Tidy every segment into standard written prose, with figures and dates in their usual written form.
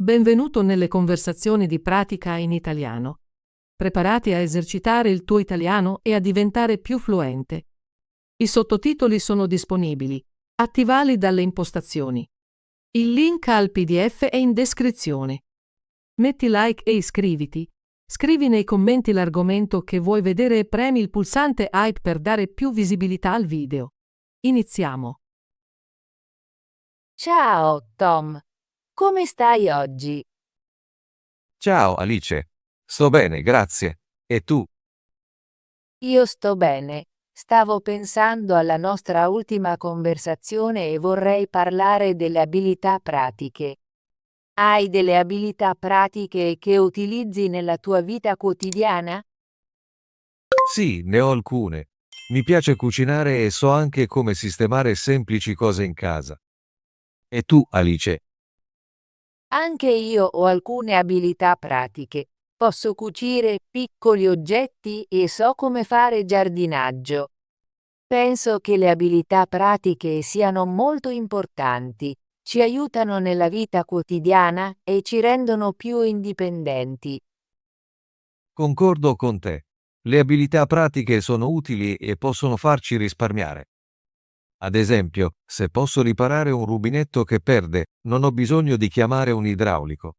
Benvenuto nelle conversazioni di pratica in italiano. Preparati a esercitare il tuo italiano e a diventare più fluente. I sottotitoli sono disponibili. Attivali dalle impostazioni. Il link al PDF è in descrizione. Metti like e iscriviti. Scrivi nei commenti l'argomento che vuoi vedere e premi il pulsante hype per dare più visibilità al video. Iniziamo. Ciao, Tom. Come stai oggi? Ciao Alice, sto bene, grazie. E tu? Io sto bene. Stavo pensando alla nostra ultima conversazione e vorrei parlare delle abilità pratiche. Hai delle abilità pratiche che utilizzi nella tua vita quotidiana? Sì, ne ho alcune. Mi piace cucinare e so anche come sistemare semplici cose in casa. E tu, Alice? Anche io ho alcune abilità pratiche. Posso cucire piccoli oggetti e so come fare giardinaggio. Penso che le abilità pratiche siano molto importanti, ci aiutano nella vita quotidiana e ci rendono più indipendenti. Concordo con te. Le abilità pratiche sono utili e possono farci risparmiare. Ad esempio, se posso riparare un rubinetto che perde, non ho bisogno di chiamare un idraulico.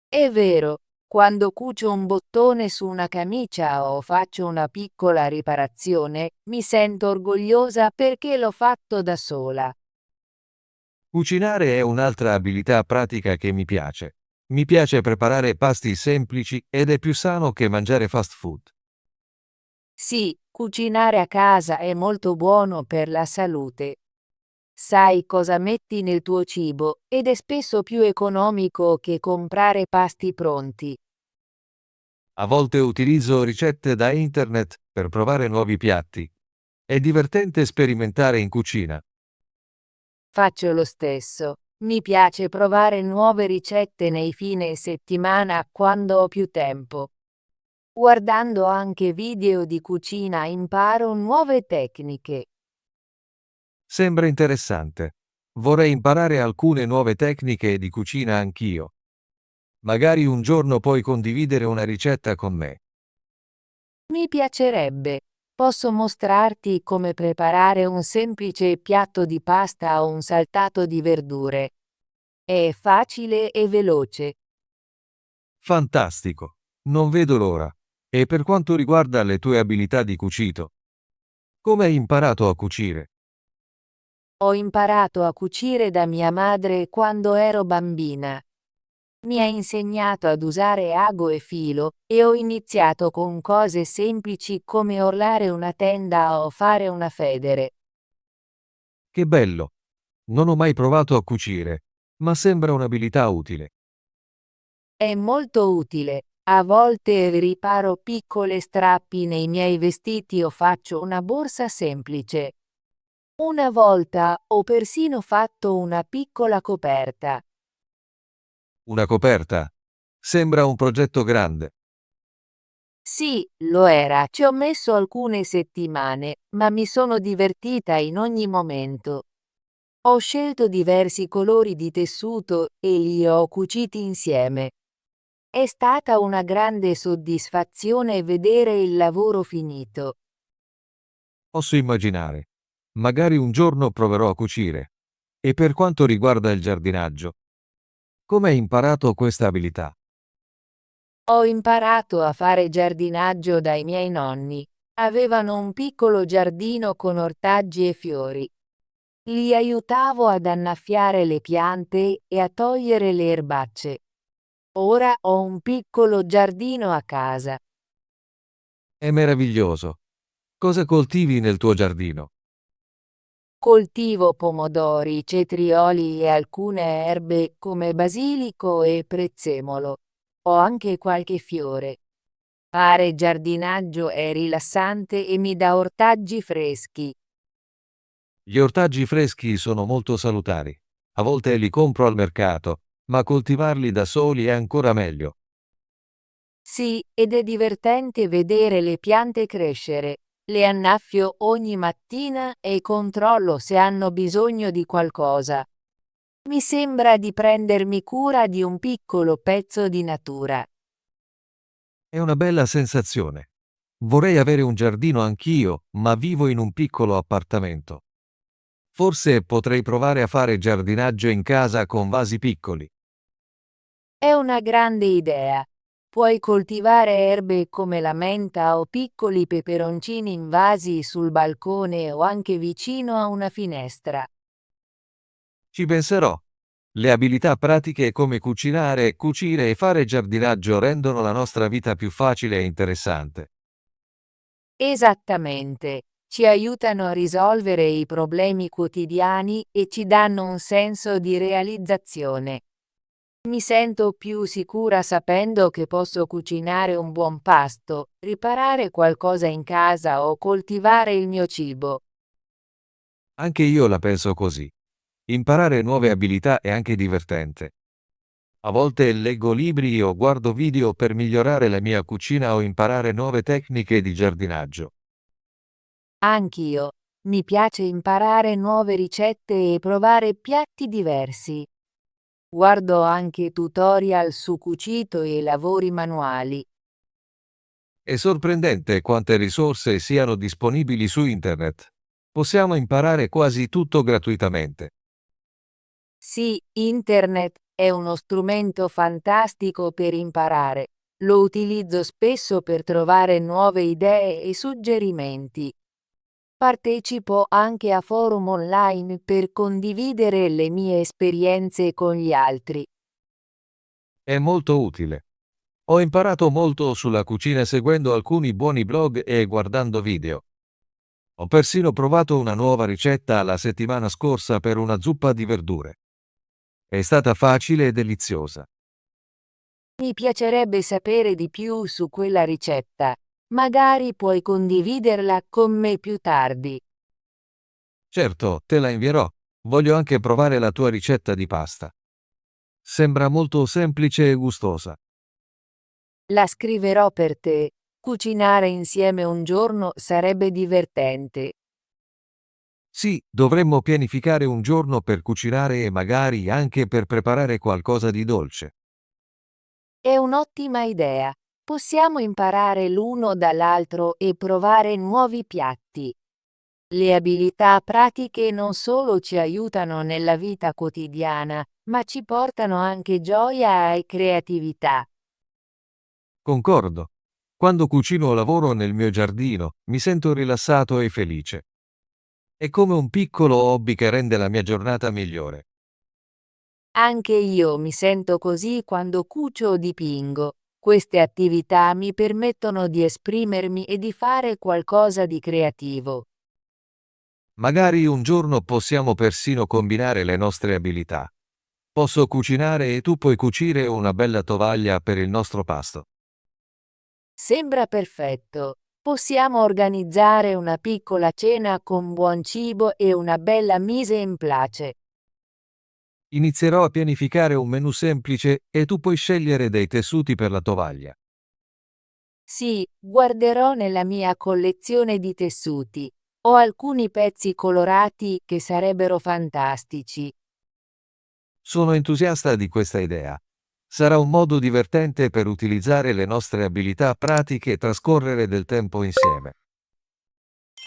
È vero, quando cucio un bottone su una camicia o faccio una piccola riparazione, mi sento orgogliosa perché l'ho fatto da sola. Cucinare è un'altra abilità pratica che mi piace. Mi piace preparare pasti semplici ed è più sano che mangiare fast food. Sì, cucinare a casa è molto buono per la salute. Sai cosa metti nel tuo cibo ed è spesso più economico che comprare pasti pronti. A volte utilizzo ricette da internet per provare nuovi piatti. È divertente sperimentare in cucina. Faccio lo stesso. Mi piace provare nuove ricette nei fine settimana quando ho più tempo. Guardando anche video di cucina imparo nuove tecniche. Sembra interessante. Vorrei imparare alcune nuove tecniche di cucina anch'io. Magari un giorno puoi condividere una ricetta con me. Mi piacerebbe. Posso mostrarti come preparare un semplice piatto di pasta o un saltato di verdure. È facile e veloce. Fantastico. Non vedo l'ora. E per quanto riguarda le tue abilità di cucito, come hai imparato a cucire? Ho imparato a cucire da mia madre quando ero bambina. Mi ha insegnato ad usare ago e filo, e ho iniziato con cose semplici come orlare una tenda o fare una federe. Che bello! Non ho mai provato a cucire, ma sembra un'abilità utile. È molto utile. A volte riparo piccole strappi nei miei vestiti o faccio una borsa semplice. Una volta ho persino fatto una piccola coperta. Una coperta? Sembra un progetto grande. Sì, lo era. Ci ho messo alcune settimane, ma mi sono divertita in ogni momento. Ho scelto diversi colori di tessuto e li ho cuciti insieme. È stata una grande soddisfazione vedere il lavoro finito. Posso immaginare. Magari un giorno proverò a cucire. E per quanto riguarda il giardinaggio, come hai imparato questa abilità? Ho imparato a fare giardinaggio dai miei nonni. Avevano un piccolo giardino con ortaggi e fiori. Li aiutavo ad annaffiare le piante e a togliere le erbacce. Ora ho un piccolo giardino a casa. È meraviglioso. Cosa coltivi nel tuo giardino? Coltivo pomodori, cetrioli e alcune erbe come basilico e prezzemolo. Ho anche qualche fiore. Fare giardinaggio è rilassante e mi dà ortaggi freschi. Gli ortaggi freschi sono molto salutari. A volte li compro al mercato, ma coltivarli da soli è ancora meglio. Sì, ed è divertente vedere le piante crescere. Le annaffio ogni mattina e controllo se hanno bisogno di qualcosa. Mi sembra di prendermi cura di un piccolo pezzo di natura. È una bella sensazione. Vorrei avere un giardino anch'io, ma vivo in un piccolo appartamento. Forse potrei provare a fare giardinaggio in casa con vasi piccoli. È una grande idea. Puoi coltivare erbe come la menta o piccoli peperoncini in vasi sul balcone o anche vicino a una finestra. Ci penserò. Le abilità pratiche come cucinare, cucire e fare giardinaggio rendono la nostra vita più facile e interessante. Esattamente. Ci aiutano a risolvere i problemi quotidiani e ci danno un senso di realizzazione. Mi sento più sicura sapendo che posso cucinare un buon pasto, riparare qualcosa in casa o coltivare il mio cibo. Anche io la penso così. Imparare nuove abilità è anche divertente. A volte leggo libri o guardo video per migliorare la mia cucina o imparare nuove tecniche di giardinaggio. Anch'io. Mi piace imparare nuove ricette e provare piatti diversi. Guardo anche tutorial su cucito e lavori manuali. È sorprendente quante risorse siano disponibili su internet. Possiamo imparare quasi tutto gratuitamente. Sì, internet è uno strumento fantastico per imparare. Lo utilizzo spesso per trovare nuove idee e suggerimenti. Partecipo anche a forum online per condividere le mie esperienze con gli altri. È molto utile. Ho imparato molto sulla cucina seguendo alcuni buoni blog e guardando video. Ho persino provato una nuova ricetta la settimana scorsa per una zuppa di verdure. È stata facile e deliziosa. Mi piacerebbe sapere di più su quella ricetta. Magari puoi condividerla con me più tardi. Certo, te la invierò. Voglio anche provare la tua ricetta di pasta. Sembra molto semplice e gustosa. La scriverò per te. Cucinare insieme un giorno sarebbe divertente. Sì, dovremmo pianificare un giorno per cucinare e magari anche per preparare qualcosa di dolce. È un'ottima idea. Possiamo imparare l'uno dall'altro e provare nuovi piatti. Le abilità pratiche non solo ci aiutano nella vita quotidiana, ma ci portano anche gioia e creatività. Concordo. Quando cucino o lavoro nel mio giardino, mi sento rilassato e felice. È come un piccolo hobby che rende la mia giornata migliore. Anche io mi sento così quando cucio o dipingo. Queste attività mi permettono di esprimermi e di fare qualcosa di creativo. Magari un giorno possiamo persino combinare le nostre abilità. Posso cucinare e tu puoi cucire una bella tovaglia per il nostro pasto. Sembra perfetto. Possiamo organizzare una piccola cena con buon cibo e una bella mise en place. Inizierò a pianificare un menù semplice e tu puoi scegliere dei tessuti per la tovaglia. Sì, guarderò nella mia collezione di tessuti. Ho alcuni pezzi colorati che sarebbero fantastici. Sono entusiasta di questa idea. Sarà un modo divertente per utilizzare le nostre abilità pratiche e trascorrere del tempo insieme.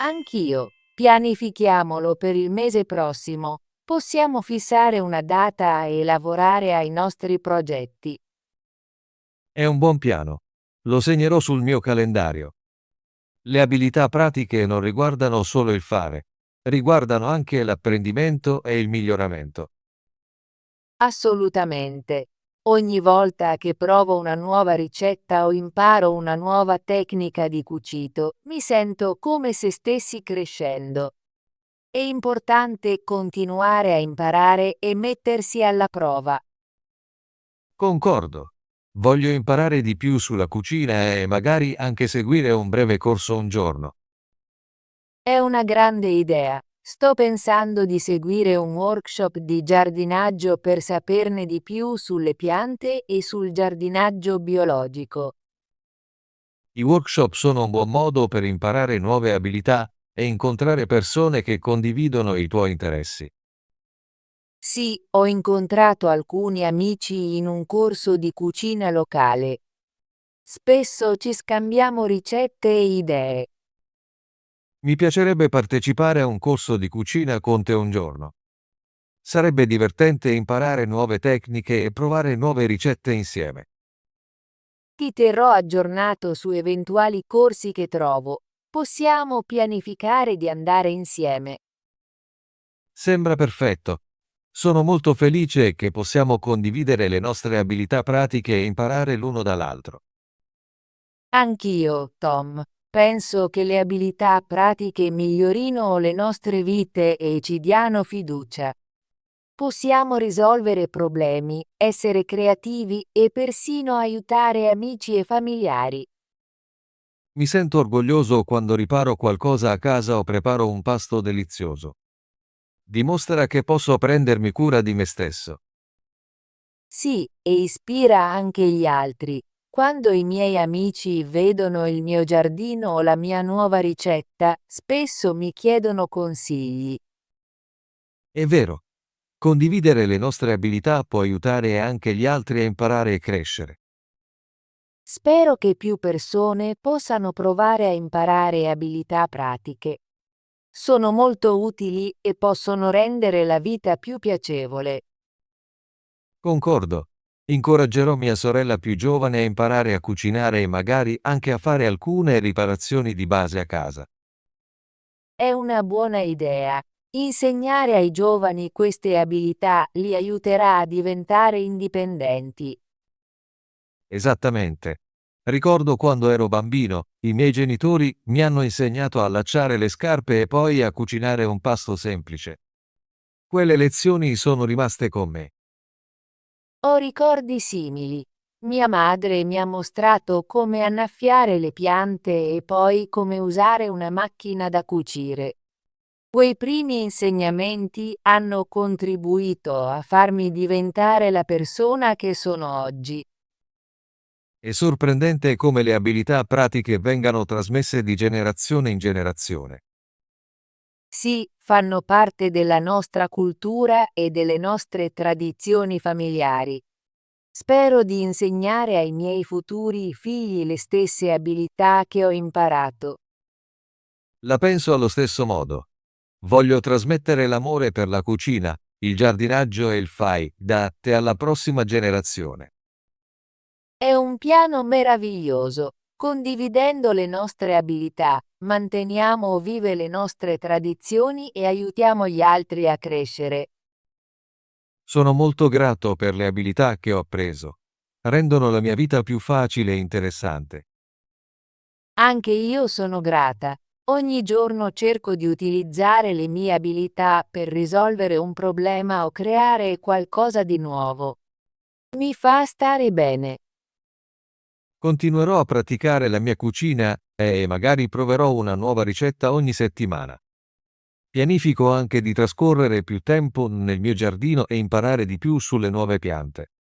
Anch'io. Pianifichiamolo per il mese prossimo. Possiamo fissare una data e lavorare ai nostri progetti. È un buon piano. Lo segnerò sul mio calendario. Le abilità pratiche non riguardano solo il fare, riguardano anche l'apprendimento e il miglioramento. Assolutamente. Ogni volta che provo una nuova ricetta o imparo una nuova tecnica di cucito, mi sento come se stessi crescendo. È importante continuare a imparare e mettersi alla prova. Concordo. Voglio imparare di più sulla cucina e magari anche seguire un breve corso un giorno. È una grande idea. Sto pensando di seguire un workshop di giardinaggio per saperne di più sulle piante e sul giardinaggio biologico. I workshop sono un buon modo per imparare nuove abilità e incontrare persone che condividono i tuoi interessi. Sì, ho incontrato alcuni amici in un corso di cucina locale. Spesso ci scambiamo ricette e idee. Mi piacerebbe partecipare a un corso di cucina con te un giorno. Sarebbe divertente imparare nuove tecniche e provare nuove ricette insieme. Ti terrò aggiornato su eventuali corsi che trovo. Possiamo pianificare di andare insieme. Sembra perfetto. Sono molto felice che possiamo condividere le nostre abilità pratiche e imparare l'uno dall'altro. Anch'io, Tom. Penso che le abilità pratiche migliorino le nostre vite e ci diano fiducia. Possiamo risolvere problemi, essere creativi e persino aiutare amici e familiari. Mi sento orgoglioso quando riparo qualcosa a casa o preparo un pasto delizioso. Dimostra che posso prendermi cura di me stesso. Sì, e ispira anche gli altri. Quando i miei amici vedono il mio giardino o la mia nuova ricetta, spesso mi chiedono consigli. È vero, condividere le nostre abilità può aiutare anche gli altri a imparare e crescere. Spero che più persone possano provare a imparare abilità pratiche. Sono molto utili e possono rendere la vita più piacevole. Concordo. Incoraggerò mia sorella più giovane a imparare a cucinare e magari anche a fare alcune riparazioni di base a casa. È una buona idea. Insegnare ai giovani queste abilità li aiuterà a diventare indipendenti. Esattamente. Ricordo quando ero bambino, i miei genitori mi hanno insegnato a allacciare le scarpe e poi a cucinare un pasto semplice. Quelle lezioni sono rimaste con me. Ho ricordi simili. Mia madre mi ha mostrato come annaffiare le piante e poi come usare una macchina da cucire. Quei primi insegnamenti hanno contribuito a farmi diventare la persona che sono oggi. È sorprendente come le abilità pratiche vengano trasmesse di generazione in generazione. Sì, fanno parte della nostra cultura e delle nostre tradizioni familiari. Spero di insegnare ai miei futuri figli le stesse abilità che ho imparato. La penso allo stesso modo. Voglio trasmettere l'amore per la cucina, il giardinaggio e il fai da te alla prossima generazione. È un piano meraviglioso. Condividendo le nostre abilità, manteniamo vive le nostre tradizioni e aiutiamo gli altri a crescere. Sono molto grato per le abilità che ho appreso. Rendono la mia vita più facile e interessante. Anche io sono grata. Ogni giorno cerco di utilizzare le mie abilità per risolvere un problema o creare qualcosa di nuovo. Mi fa stare bene. Continuerò a praticare la mia cucina e magari proverò una nuova ricetta ogni settimana. Pianifico anche di trascorrere più tempo nel mio giardino e imparare di più sulle nuove piante.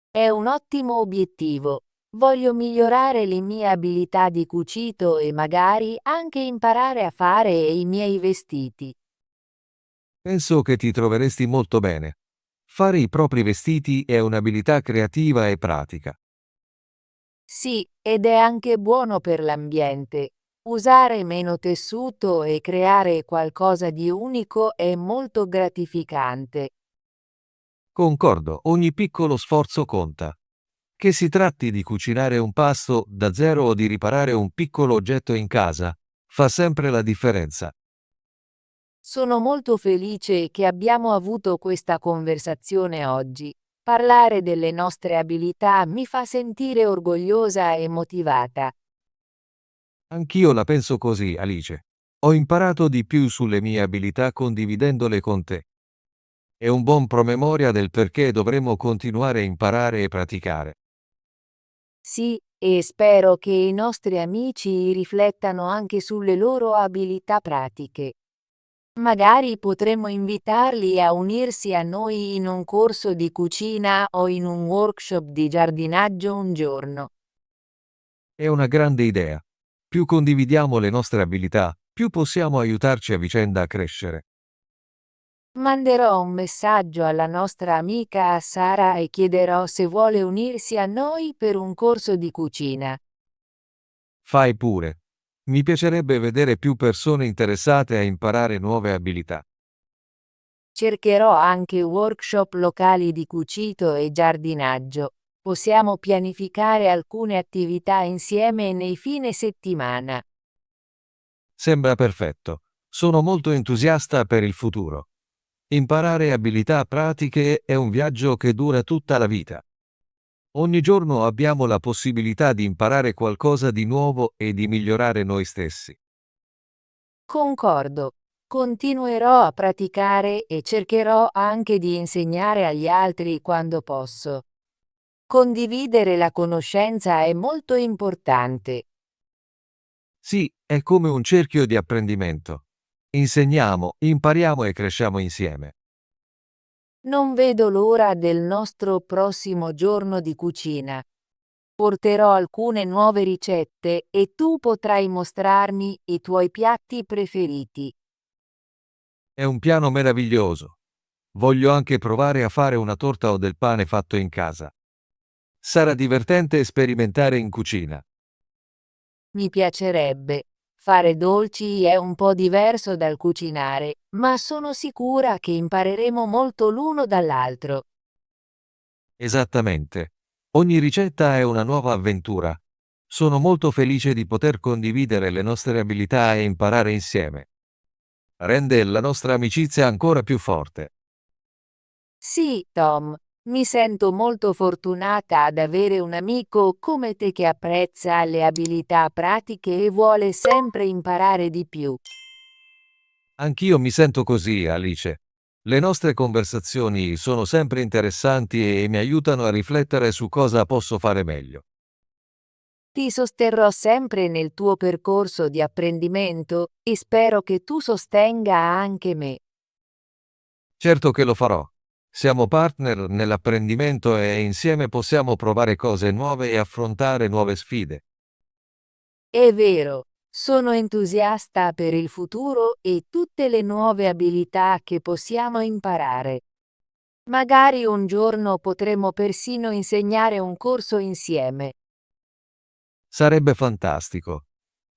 È un ottimo obiettivo. Voglio migliorare le mie abilità di cucito e magari anche imparare a fare i miei vestiti. Penso che ti troveresti molto bene. Fare i propri vestiti è un'abilità creativa e pratica. Sì, ed è anche buono per l'ambiente. Usare meno tessuto e creare qualcosa di unico è molto gratificante. Concordo, ogni piccolo sforzo conta. Che si tratti di cucinare un pasto da zero o di riparare un piccolo oggetto in casa, fa sempre la differenza. Sono molto felice che abbiamo avuto questa conversazione oggi. Parlare delle nostre abilità mi fa sentire orgogliosa e motivata. Anch'io la penso così, Alice. Ho imparato di più sulle mie abilità condividendole con te. È un buon promemoria del perché dovremmo continuare a imparare e praticare. Sì, e spero che i nostri amici riflettano anche sulle loro abilità pratiche. Magari potremmo invitarli a unirsi a noi in un corso di cucina o in un workshop di giardinaggio un giorno. È una grande idea. Più condividiamo le nostre abilità, più possiamo aiutarci a vicenda a crescere. Manderò un messaggio alla nostra amica Sara e chiederò se vuole unirsi a noi per un corso di cucina. Fai pure. Mi piacerebbe vedere più persone interessate a imparare nuove abilità. Cercherò anche workshop locali di cucito e giardinaggio. Possiamo pianificare alcune attività insieme nei fine settimana. Sembra perfetto. Sono molto entusiasta per il futuro. Imparare abilità pratiche è un viaggio che dura tutta la vita. Ogni giorno abbiamo la possibilità di imparare qualcosa di nuovo e di migliorare noi stessi. Concordo. Continuerò a praticare e cercherò anche di insegnare agli altri quando posso. Condividere la conoscenza è molto importante. Sì, è come un cerchio di apprendimento. Insegniamo, impariamo e cresciamo insieme. Non vedo l'ora del nostro prossimo giorno di cucina. Porterò alcune nuove ricette e tu potrai mostrarmi i tuoi piatti preferiti. È un piano meraviglioso. Voglio anche provare a fare una torta o del pane fatto in casa. Sarà divertente sperimentare in cucina. Mi piacerebbe. Fare dolci è un po' diverso dal cucinare, ma sono sicura che impareremo molto l'uno dall'altro. Esattamente. Ogni ricetta è una nuova avventura. Sono molto felice di poter condividere le nostre abilità e imparare insieme. Rende la nostra amicizia ancora più forte. Sì, Tom, mi sento molto fortunata ad avere un amico come te che apprezza le abilità pratiche e vuole sempre imparare di più. Anch'io mi sento così, Alice. Le nostre conversazioni sono sempre interessanti e mi aiutano a riflettere su cosa posso fare meglio. Ti sosterrò sempre nel tuo percorso di apprendimento e spero che tu sostenga anche me. Certo che lo farò. Siamo partner nell'apprendimento e insieme possiamo provare cose nuove e affrontare nuove sfide. È vero, sono entusiasta per il futuro e tutte le nuove abilità che possiamo imparare. Magari un giorno potremo persino insegnare un corso insieme. Sarebbe fantastico.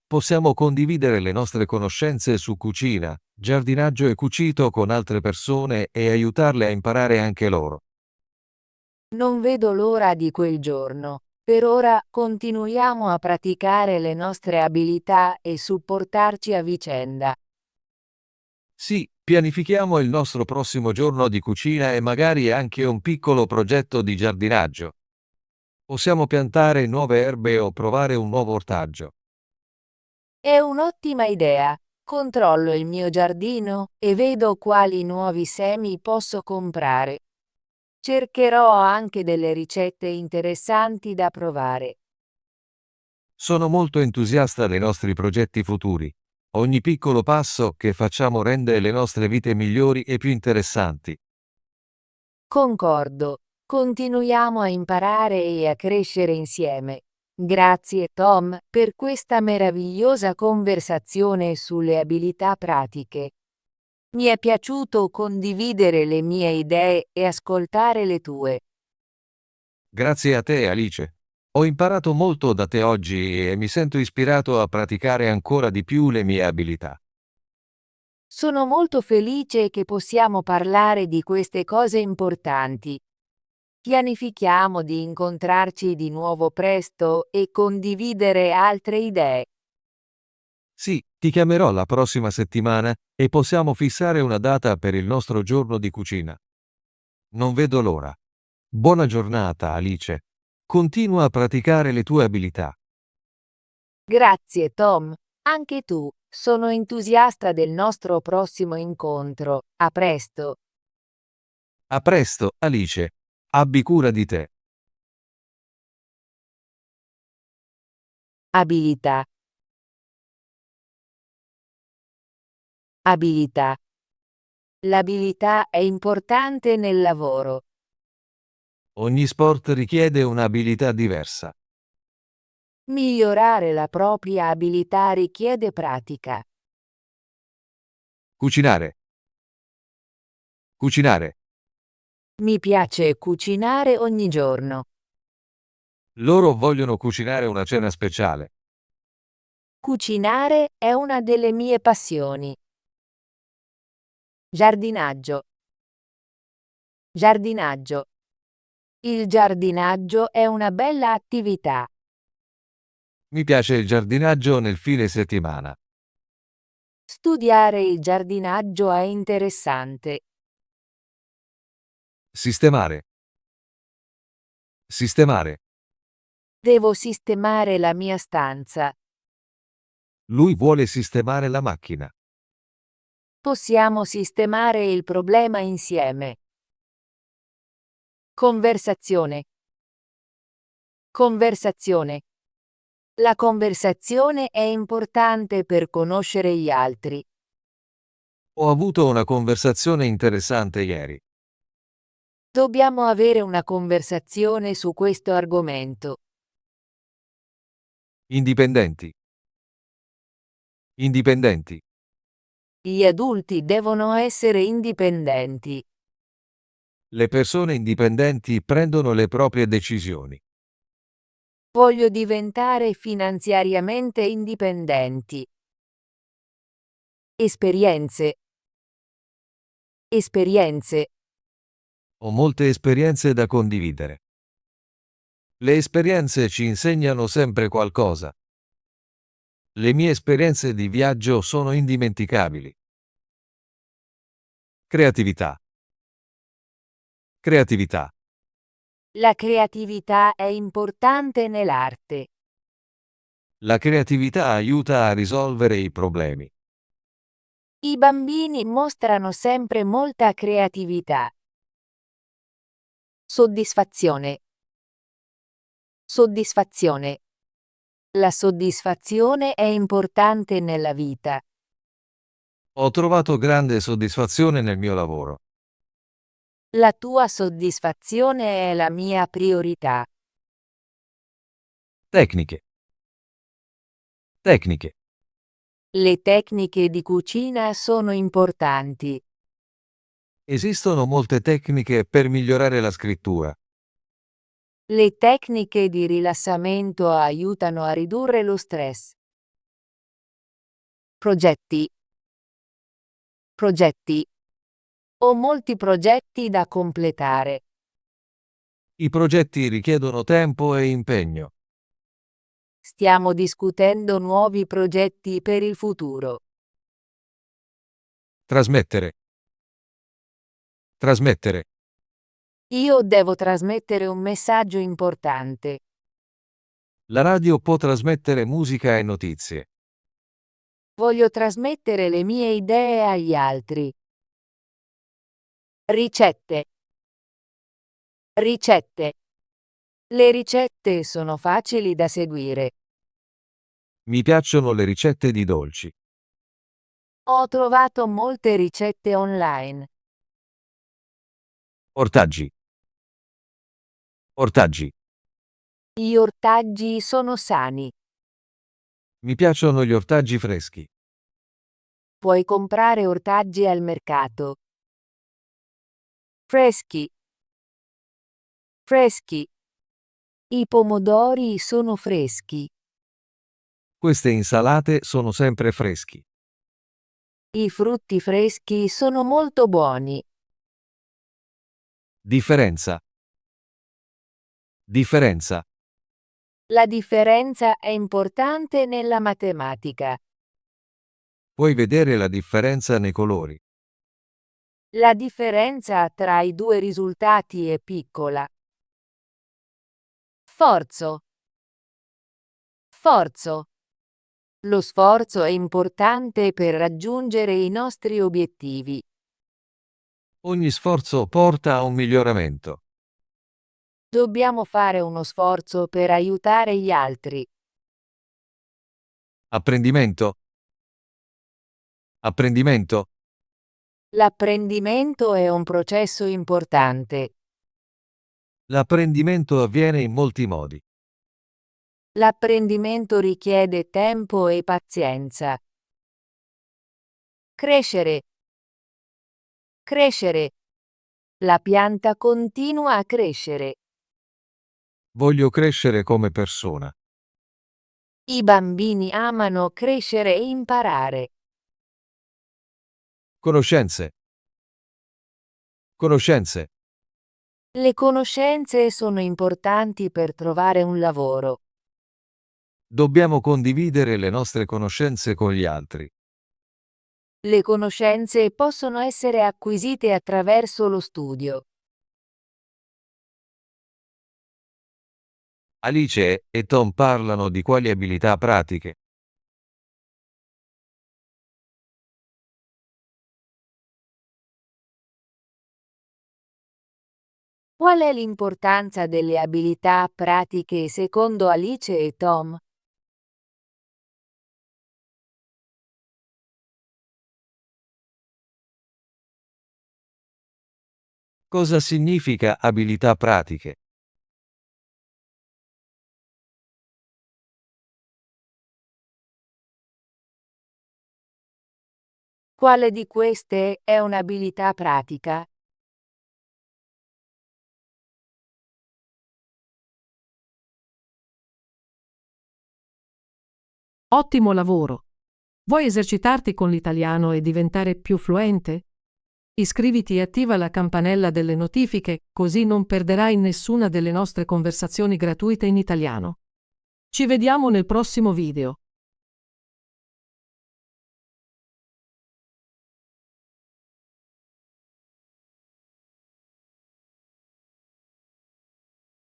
Possiamo condividere le nostre conoscenze su cucina, giardinaggio e cucito con altre persone e aiutarle a imparare anche loro. Non vedo l'ora di quel giorno. Per ora continuiamo a praticare le nostre abilità e supportarci a vicenda. Sì, pianifichiamo il nostro prossimo giorno di cucina e magari anche un piccolo progetto di giardinaggio. Possiamo piantare nuove erbe o provare un nuovo ortaggio. È un'ottima idea. Controllo il mio giardino e vedo quali nuovi semi posso comprare. Cercherò anche delle ricette interessanti da provare. Sono molto entusiasta dei nostri progetti futuri. Ogni piccolo passo che facciamo rende le nostre vite migliori e più interessanti. Concordo. Continuiamo a imparare e a crescere insieme. Grazie Tom per questa meravigliosa conversazione sulle abilità pratiche. Mi è piaciuto condividere le mie idee e ascoltare le tue. Grazie a te, Alice. Ho imparato molto da te oggi e mi sento ispirato a praticare ancora di più le mie abilità. Sono molto felice che possiamo parlare di queste cose importanti. Pianifichiamo di incontrarci di nuovo presto e condividere altre idee. Sì, ti chiamerò la prossima settimana e possiamo fissare una data per il nostro giorno di cucina. Non vedo l'ora. Buona giornata, Alice. Continua a praticare le tue abilità. Grazie Tom, anche tu. Sono entusiasta del nostro prossimo incontro. A presto. A presto, Alice. Abbi cura di te. Abilità. Abilità. L'abilità è importante nel lavoro. Ogni sport richiede un'abilità diversa. Migliorare la propria abilità richiede pratica. Cucinare. Cucinare. Mi piace cucinare ogni giorno. Loro vogliono cucinare una cena speciale. Cucinare è una delle mie passioni. Giardinaggio. Giardinaggio. Il giardinaggio è una bella attività. Mi piace il giardinaggio nel fine settimana. Studiare il giardinaggio è interessante. Sistemare. Sistemare. Devo sistemare la mia stanza. Lui vuole sistemare la macchina. Possiamo sistemare il problema insieme. Conversazione. Conversazione. La conversazione è importante per conoscere gli altri. Ho avuto una conversazione interessante ieri. Dobbiamo avere una conversazione su questo argomento. Indipendenti. Indipendenti. Gli adulti devono essere indipendenti. Le persone indipendenti prendono le proprie decisioni. Voglio diventare finanziariamente indipendenti. Esperienze. Esperienze. Ho molte esperienze da condividere. Le esperienze ci insegnano sempre qualcosa. Le mie esperienze di viaggio sono indimenticabili. Creatività. Creatività. La creatività è importante nell'arte. La creatività aiuta a risolvere i problemi. I bambini mostrano sempre molta creatività. Soddisfazione. Soddisfazione. La soddisfazione è importante nella vita. Ho trovato grande soddisfazione nel mio lavoro. La tua soddisfazione è la mia priorità. Tecniche. Tecniche. Le tecniche di cucina sono importanti. Esistono molte tecniche per migliorare la scrittura. Le tecniche di rilassamento aiutano a ridurre lo stress. Progetti. Progetti. Ho molti progetti da completare. I progetti richiedono tempo e impegno. Stiamo discutendo nuovi progetti per il futuro. Trasmettere. Trasmettere. Io devo trasmettere un messaggio importante. La radio può trasmettere musica e notizie. Voglio trasmettere le mie idee agli altri. Ricette. Ricette. Le ricette sono facili da seguire. Mi piacciono le ricette di dolci. Ho trovato molte ricette online. Ortaggi. Ortaggi. Gli ortaggi sono sani. Mi piacciono gli ortaggi freschi. Puoi comprare ortaggi al mercato. Freschi. Freschi. I pomodori sono freschi. Queste insalate sono sempre freschi. I frutti freschi sono molto buoni. Differenza. Differenza. La differenza è importante nella matematica. Puoi vedere la differenza nei colori. La differenza tra i due risultati è piccola. Sforzo. Sforzo. Lo sforzo è importante per raggiungere i nostri obiettivi. Ogni sforzo porta a un miglioramento. Dobbiamo fare uno sforzo per aiutare gli altri. Apprendimento. Apprendimento. L'apprendimento è un processo importante. L'apprendimento avviene in molti modi. L'apprendimento richiede tempo e pazienza. Crescere. Crescere. La pianta continua a crescere. Voglio crescere come persona. I bambini amano crescere e imparare. Conoscenze. Conoscenze. Le conoscenze sono importanti per trovare un lavoro. Dobbiamo condividere le nostre conoscenze con gli altri. Le conoscenze possono essere acquisite attraverso lo studio. Alice e Tom parlano di quali abilità pratiche. Qual è l'importanza delle abilità pratiche secondo Alice e Tom? Cosa significa abilità pratiche? Quale di queste è un'abilità pratica? Ottimo lavoro! Vuoi esercitarti con l'italiano e diventare più fluente? Iscriviti e attiva la campanella delle notifiche, così non perderai nessuna delle nostre conversazioni gratuite in italiano. Ci vediamo nel prossimo video.